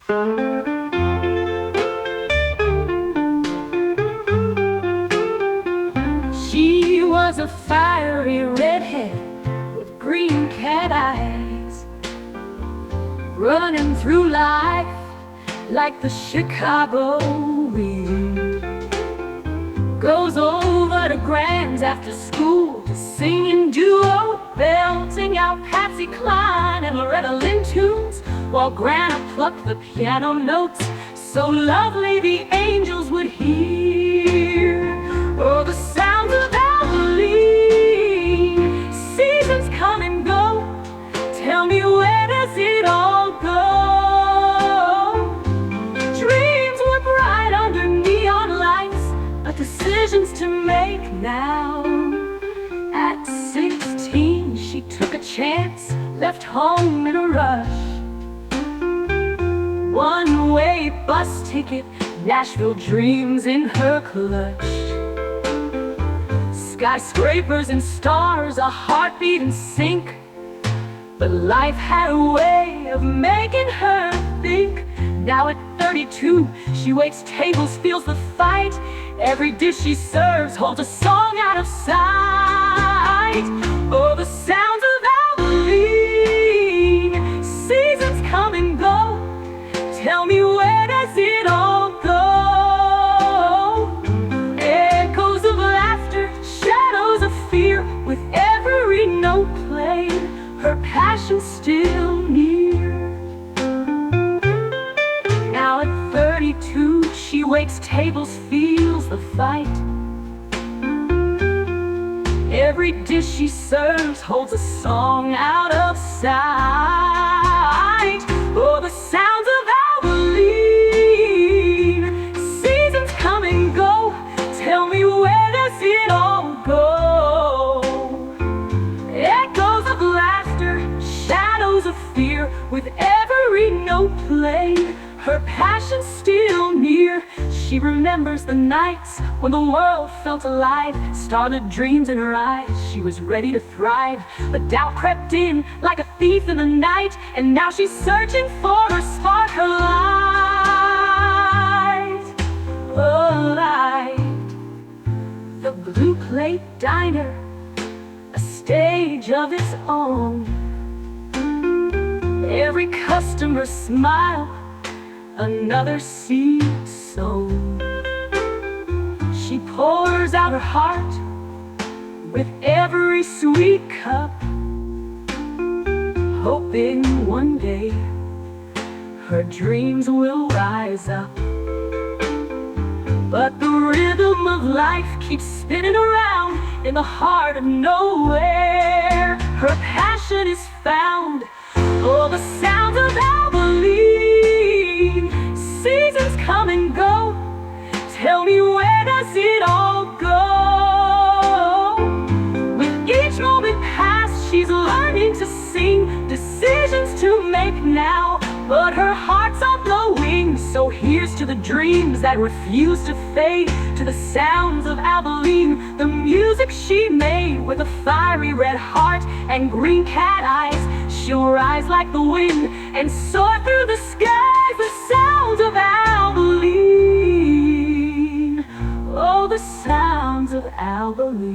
She was a fiery redhead with green cat eyes, running through life like the Chicago wind. Goes over to Grand's after school to sing in duo, belting out Patsy Cline and Loretta Lynn tunes, while Grandma plucked the piano notes so lovely the angels would hear. Oh, the sounds of Albellene. Seasons come and go. Tell me, where does it all go? Dreams were bright under neon lights, but decisions to make now. At 16, she took a chance, left home in a rush. One-way bus ticket, Nashville dreams in her clutch. Skyscrapers and stars, a heartbeat in sync. But life had a way of making her think. Now at 32, she waits tables, feels the fight. Every dish she serves holds a song out of sight. Oh, the sounds of Albellene. Seasons come and go. Tell me, where does it all go? Echoes of laughter, shadows of fear. With every note played, her passion still near. Now at 32, she waits tables, feels the fight. Every dish she serves holds a song out of sight. Oh, the sounds of Albellene. Seasons come and go. Tell me, where does it all go? Echoes of laughter, shadows of fear. With every note played, her passion still near. She remembers the nights when the world felt alive, started dreams in her eyes. She was ready to thrive, but doubt crept in like a thief in the night, and now she's searching for her spark, her light. A light. The Blue Plate Diner, a stage of its own. Every customer smile, another seed sown. She pours out her heart with every sweet cup, hoping one day her dreams will rise up. But the rhythm of life keeps spinning around in the heart of nowhere. Her passion is found. Oh, the sounds of Albellene. Seasons come and go. Tell me, where does it all go? With each moment past, she's learning to sing. Decisions to make now, but her heart's on the wing. So here's to the dreams that refuse to fade, to the sounds of Albellene, the music she made with a fiery red heart and green cat eyes. She'll rise like the wind and soar through the skies. The sounds of Albellene. Oh, the sounds of Albellene.